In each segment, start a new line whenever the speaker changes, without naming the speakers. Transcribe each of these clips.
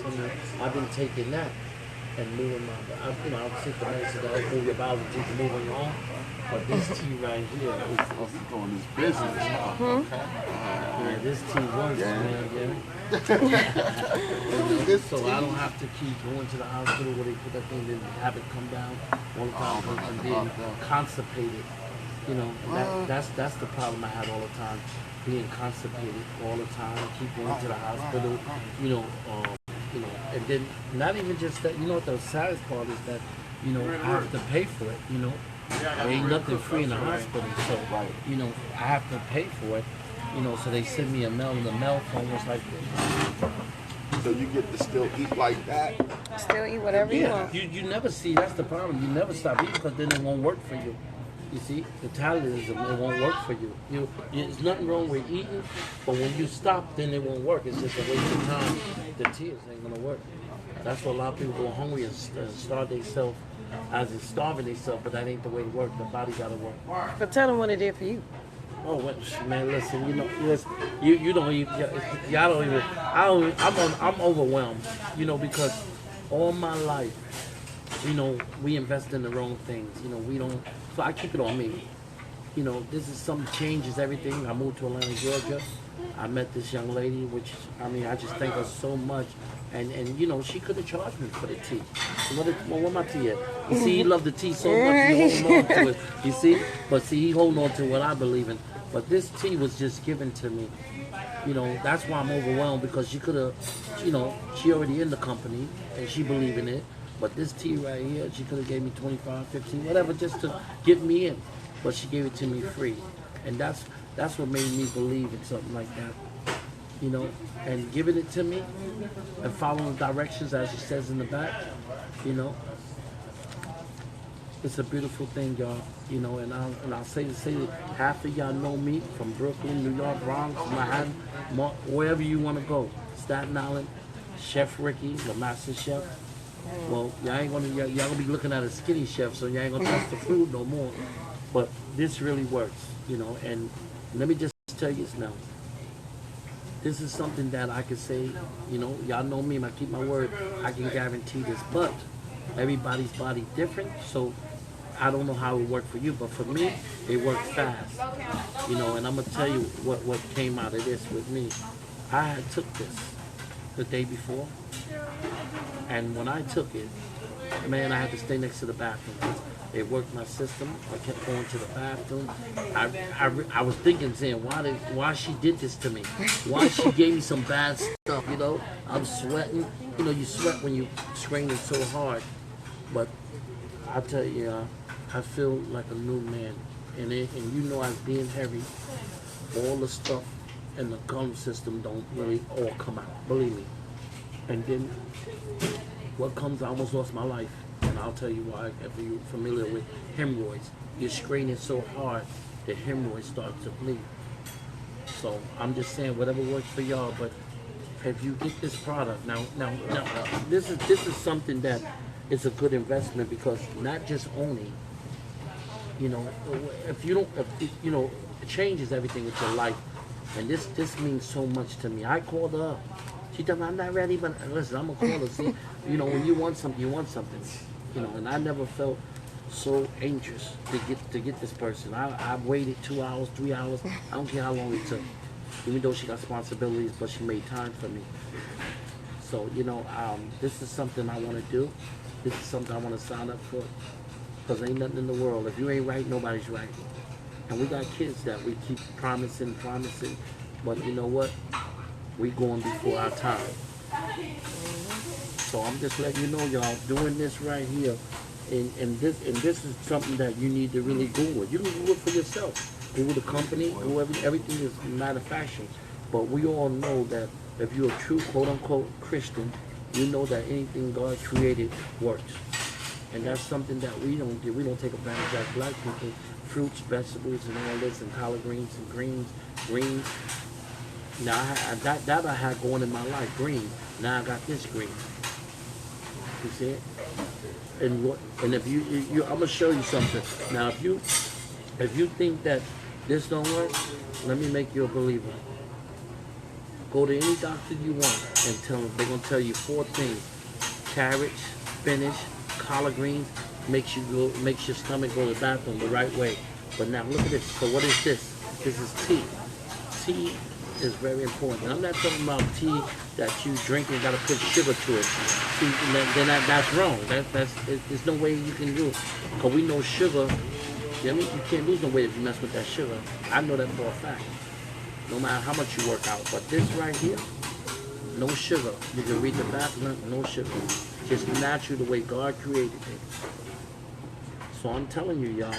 melatonin. I've been taking that and moving my, I'll take the medicine to help move your bowels and keep you moving along. But this tea right here is
doing this business. Okay.
yeah, this tea works, man. Yeah. So I don't have to keep going to the hospital where they put that thing and have it come down one time and being constipated. You know, that's the problem I had all the time, being constipated all the time. Keep going to the hospital, and then not even just that. You know what the saddest part is that, I have to pay for it. There ain't nothing free in the hospital, so I have to pay for it. So they send me a mail, and the mail almost like this.
So you get to still eat like that?
Still eat whatever you want.
You never see, that's the problem. You never stop eating because then it won't work for you. You see, metabolism, it won't work for you. There's nothing wrong with eating, but when you stop, then it won't work. It's just a waste of time. The tears ain't gonna work. That's why a lot of people go hungry and starve themselves, as in starving themselves, but that ain't the way it works. The body gotta work.
But tell them what it did for you.
Oh man, listen, you don't even, y'all don't even. I'm overwhelmed, because all my life, we invest in the wrong things. We don't. So I keep it on me. This is some changes everything. I moved to Atlanta, Georgia. I met this young lady, which I just thank her so much. And she could have charged me for the tea. What my tea at? You see, he loved the tea so much, he holding on to it. You see? But see, he holding on to what I believe in. But this tea was just given to me. That's why I'm overwhelmed, because she could have, she already in the company and she believe in it. But this tea right here, she could have gave me 25, 15, whatever, just to get me in. But she gave it to me free. And that's what made me believe in something like that. And giving it to me and following directions as it says in the back, it's a beautiful thing, y'all. And I'll say that half of y'all know me from Brooklyn, New York, Bronx, Manhattan, wherever you want to go. Staten Island, Chef Ricky, the master chef. Well, y'all gonna be looking at a skinny chef, so y'all ain't gonna touch the food no more. But this really works, and let me just tell you this now. This is something that I can say, y'all know me, I keep my word, I can guarantee this, but everybody's body different, so I don't know how it worked for you, but for me, it worked fast, and I'm gonna tell you what came out of this with me. I had took this the day before, and when I took it, man, I had to stay next to the bathroom. It worked my system. I kept going to the bathroom. I was thinking, saying, why she did this to me? Why she gave me some bad stuff, I'm sweating. You sweat when you strain it so hard. But I tell you, I feel like a new man. And as being heavy, all the stuff in the gum system don't really all come out. Believe me. And then what comes, I almost lost my life. And I'll tell you why. If you're familiar with hemorrhoids, you strain it so hard, the hemorrhoids start to bleed. So I'm just saying, whatever works for y'all. But if you get this product now, this is something that is a good investment, because not just owning. If you don't, it changes everything with your life, and this means so much to me. I called her up. She told me, I'm not ready, but listen, I'm gonna call her. See, when you want something, you want something. And I never felt so anxious to get this person. I waited 2 hours, 3 hours. I don't care how long it took. Even though she got responsibilities, but she made time for me. So, this is something I want to do. This is something I want to sign up for. Because ain't nothing in the world. If you ain't right, nobody's right. And we got kids that we keep promising. But you know what? We going before our time. So I'm just letting you know, y'all, doing this right here, and this is something that you need to really Google. You can Google it for yourself. Google the company, Google everything is manufactured. But we all know that if you're a true quote-unquote Christian, you know that anything God created works. And that's something that we don't do. We don't take advantage of black people. Fruits, vegetables, and all this, and collard greens and greens. Now that I had going in my life, green. Now I got this green. You see it? And if you I'm gonna show you something. Now if you think that this don't work, let me make you a believer. Go to any doctor you want and tell them they're gonna tell you 4 things: carrots, spinach, collard greens. Makes your stomach go to the bathroom the right way. But now look at this. So what is this? This is tea. Tea is very important. I'm not talking about tea that you drink and gotta put sugar to it. See, then that's wrong. There's no way you can do it. Cause we know sugar. You know what I mean? You can't lose no weight if you mess with that sugar. I know that for a fact. No matter how much you work out. But this right here, no sugar. You can read the back, no sugar. Just natural the way God created it. So I'm telling you, y'all,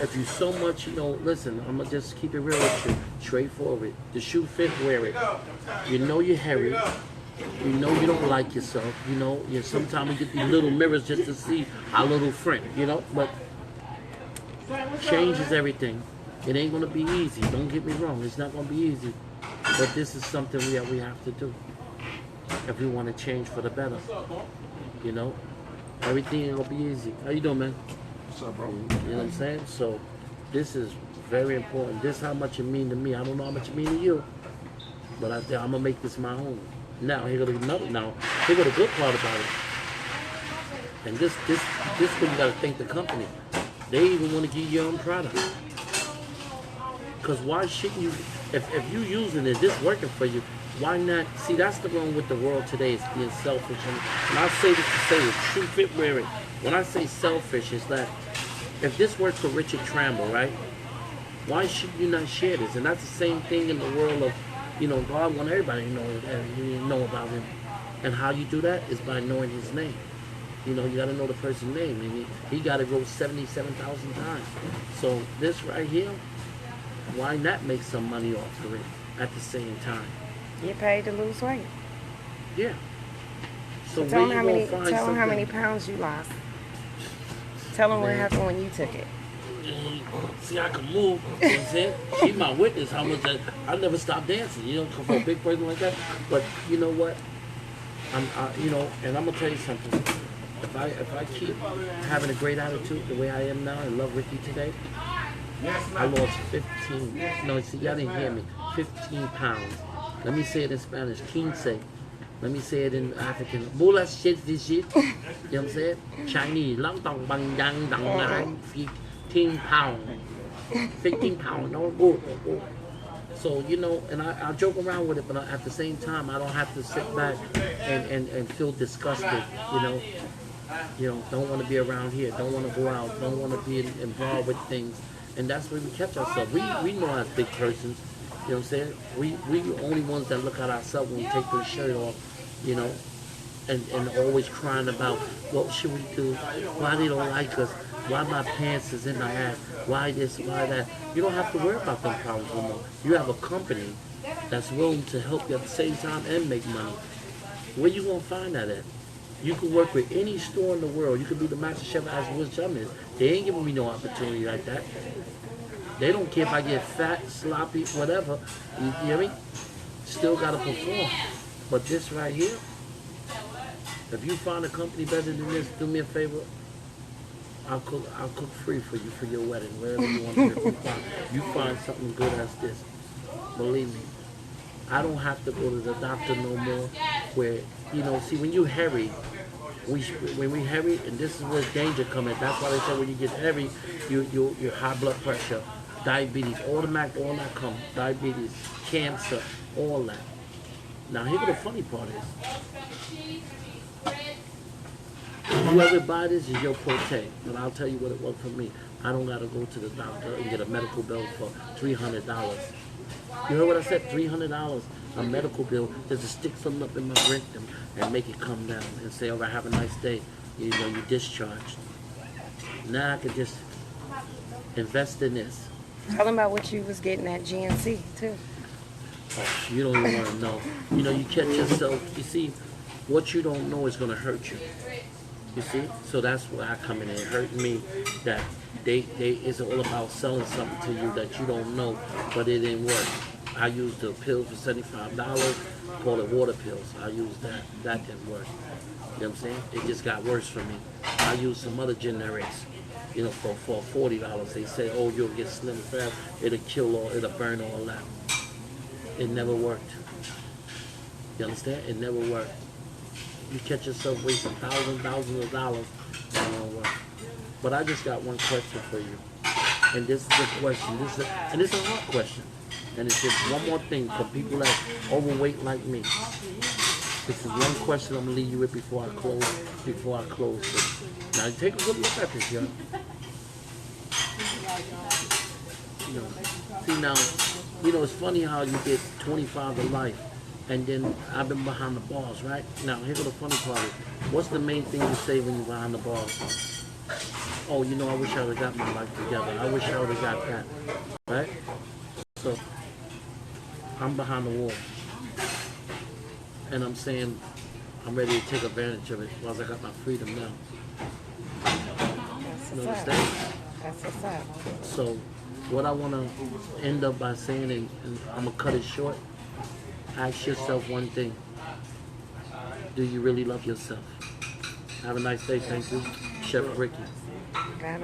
if you so much, listen, I'm going to just keep it real with you, straightforward. The shoe fit, wear it. You know you're hairy. You know you don't like yourself. Sometimes we get these little mirrors just to see our little friend, but change is everything. It ain't going to be easy. Don't get me wrong. It's not going to be easy. But this is something we have to do if we want to change for the better. Everything ain't gonna be easy. How you doing, man?
What's up, bro?
You know what I'm saying? So this is very important. This is how much it mean to me. I don't know how much it mean to you, but I'm gonna make this my own. Now here go another. Now here go the good part about it. And this where you gotta thank the company. They even want to give you your own product. Cause why shouldn't you? If you using it, this working for you. Why not? See, that's the wrong with the world today, is being selfish. And I say this to say it, true fit wearing. When I say selfish, it's that if this worked for Richard Tramble, right? Why should you not share this? And that's the same thing in the world of, God wants everybody to know about him. And how you do that is by knowing his name. You got to know the person's name. And he got to go 77,000 times. So this right here, why not make some money off of it at the same time?
Get paid to lose weight.
Yeah. So
tell them how many pounds you lost. Tell them what happened when you took it.
See, I can move. You know what I'm saying? She's my witness how much I never stop dancing. Come for a big person like that. But you know what? And I'm gonna tell you something. If I keep having a great attitude the way I am now, and love Ricky today, I lost 15. No, see, y'all didn't hear me. 15 pounds. Let me say it in Spanish. 15. Let me say it in African. Bula shit this shit. You know what I'm saying? Chinese. Lang tong bang yang dang nang 15 pounds. 15 pounds. No good. So, and I joke around with it, but at the same time, I don't have to sit back and feel disgusted, don't want to be around here, don't want to go out, don't want to be involved with things. And that's where we catch ourselves. We know as big persons, you know what I'm saying? We the only ones that look at ourselves when we take the shirt off, and always crying about what should we do, why they don't like us, why my pants is in my ass, why this, why that. You don't have to worry about them problems no more. You have a company that's willing to help you at the same time and make money. Where you gonna find that at? You can work with any store in the world. You could be the master chef as which I'm in. They ain't giving me no opportunity like that. They don't care if I get fat, sloppy, whatever. You hear me? Still gotta perform. But this right here, if you find a company better than this, do me a favor. I'll cook free for you for your wedding, whatever you want to do. You find something good as this. Believe me. I don't have to go to the doctor no more. Where, see, when you hairy, when we hairy, and this is where danger come in. That's why they say when you get heavy, your high blood pressure, diabetes, all that come. Diabetes, cancer, all that. Now, here's the funny part is, whoever buy this is your forte, but I'll tell you what it was for me. I don't gotta go to the doctor and get a medical bill for $300. You heard what I said? $300, a medical bill, just to stick something up in my rectum and make it come down and say, all right, have a nice day. You discharged. Now I can just invest in this.
Tell them about what you was getting at GNC too.
Oh, you don't even want to know. You catch yourself. You see, what you don't know is going to hurt you. You see? So that's where I come in. It hurt me that it's all about selling something to you that you don't know, but it didn't work. I used the pills for $75, call it water pills. I used that. That didn't work. You know what I'm saying? It just got worse for me. I used some other generics, for $40. They say, oh, you'll get slim fast. It'll kill it'll burn all that. It never worked. You understand? It never worked. You catch yourself wasting thousands of dollars, it won't work. But I just got one question for you. And this is the question. And it's a hard question. And it's just one more thing for people that's overweight like me. This is one question I'm gonna leave you with before I close. This. Now take a good look at this, young. See now, it's funny how you get 25 to life, and then I've been behind the bars, right? Now here's the funny part is, what's the main thing you say when you're behind the bars? Oh, I wish I would've got my life together. I wish I would've got that, right? So I'm behind the wall, and I'm saying I'm ready to take advantage of it while I got my freedom now. You understand?
That's what's up.
So what I want to end up by saying, and I'm going to cut it short, ask yourself one thing. Do you really love yourself? Have a nice day. Thank you. Chef Ricky.